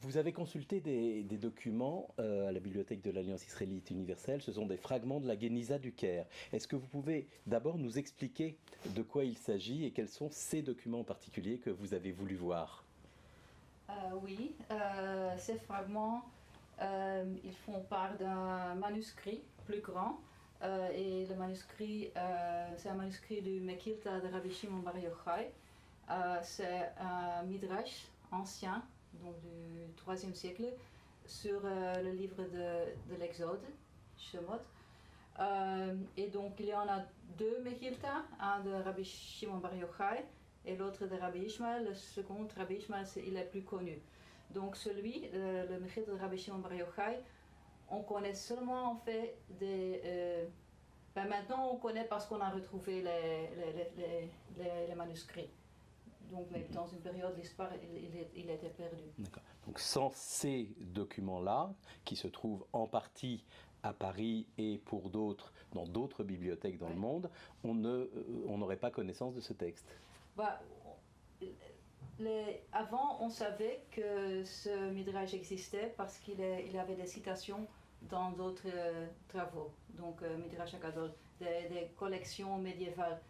Vous avez consulté des documents à la Bibliothèque de l'Alliance israélite universelle. Ce sont des fragments de la Guéniza du Caire. Est-ce que vous pouvez d'abord nous expliquer de quoi il s'agit et quels sont ces documents en particulier que vous avez voulu voir? Oui, ces fragments, ils font part d'un manuscrit plus grand. Et le manuscrit, c'est un manuscrit du Mekilta de Rabbi Shimon Bar Yochai. C'est un midrash ancien, donc du IIIe siècle, sur le livre de l'Exode, Shemot. Et donc il y en a deux Mekilta, un de Rabbi Shimon Bar Yochai et l'autre de Rabbi Ishmael. Le second, Rabbi Ishmael, il est plus connu. Donc celui, le Mekilta de Rabbi Shimon Bar Yochai, on connaît seulement en fait maintenant on connaît parce qu'on a retrouvé les manuscrits. Donc, mais dans une période, l'histoire, il était perdu. D'accord. Donc sans ces documents-là, qui se trouvent en partie à Paris et pour d'autres dans d'autres bibliothèques dans le monde, on n'aurait pas connaissance de ce texte. Avant, on savait que ce midrash existait parce qu'il avait des citations dans d'autres travaux, donc Midrash Agadol, des collections médiévales.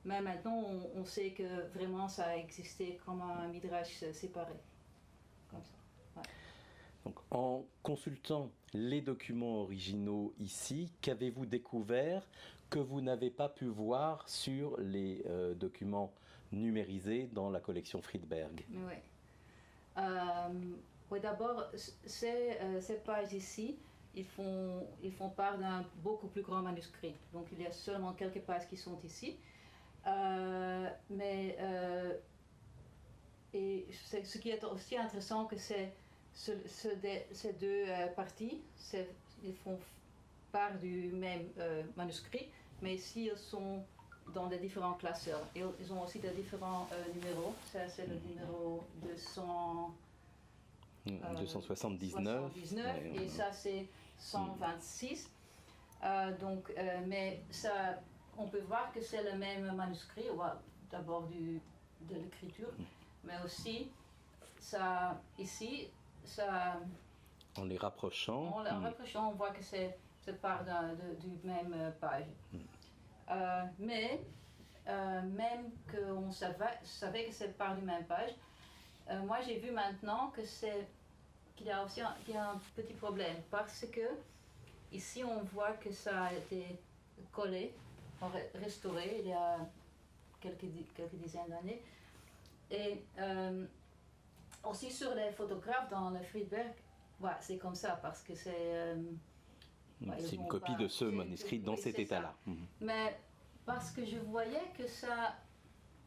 Mais maintenant, on sait que vraiment ça a existé comme un midrash séparé, comme ça. Ouais. Donc, en consultant les documents originaux ici, qu'avez-vous découvert que vous n'avez pas pu voir sur les documents numérisés dans la collection Friedberg? Oui, d'abord, ces pages ici, ils font part d'un beaucoup plus grand manuscrit. Donc il y a seulement quelques pages qui sont ici. Et ce qui est aussi intéressant, que ces deux parties, ils font part du même manuscrit, mais ici ils sont dans des différents classeurs. Et ils ont aussi des différents numéros. Ça, c'est le numéro 279 et ça c'est 126. Mais ça, on peut voir que c'est le même manuscrit, d'abord de l'écriture, mais aussi ça, ici, ça, en les rapprochant, on voit que c'est part du même page. Mais même qu'on savait que c'est part du même page, moi j'ai vu maintenant qu'il y a aussi un petit problème, parce que ici on voit que ça a été collé, restauré il y a quelques dizaines d'années. Et aussi sur les photographes dans le Friedberg, c'est comme ça, parce que c'est... c'est une copie de ce manuscrit dans cet état-là. Mais parce que je voyais que ça...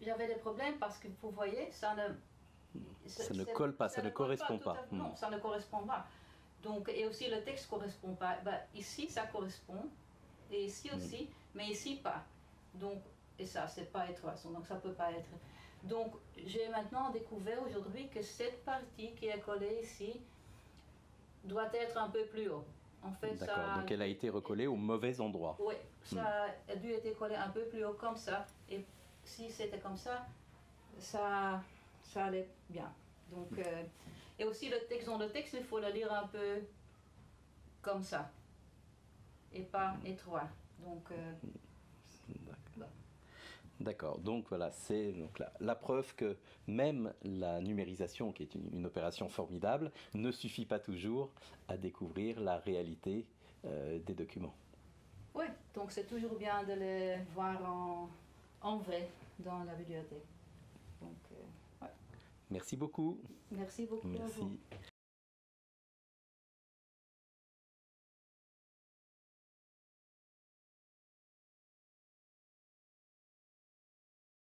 J'avais des problèmes parce que vous voyez, ça ne colle pas, ça ne correspond pas. Non, ça ne correspond pas. Donc, et aussi le texte ne correspond pas. Ici, ça correspond, et ici aussi, mais ici pas. Donc, et ça, c'est pas étroit, donc ça peut pas être. Donc, j'ai maintenant découvert aujourd'hui que cette partie qui est collée ici doit être un peu plus haut. En fait, d'accord, donc elle a été recollée au mauvais endroit. Oui, ça a dû être collé un peu plus haut comme ça. Et si c'était comme ça allait bien. Donc, et aussi le texte, il faut le lire un peu comme ça et pas étroit. Donc, d'accord, donc voilà, c'est la preuve que même la numérisation, qui est une opération formidable, ne suffit pas toujours à découvrir la réalité des documents. Oui, donc c'est toujours bien de les voir en vrai dans la bibliothèque. Donc, Merci beaucoup. Merci beaucoup. Merci.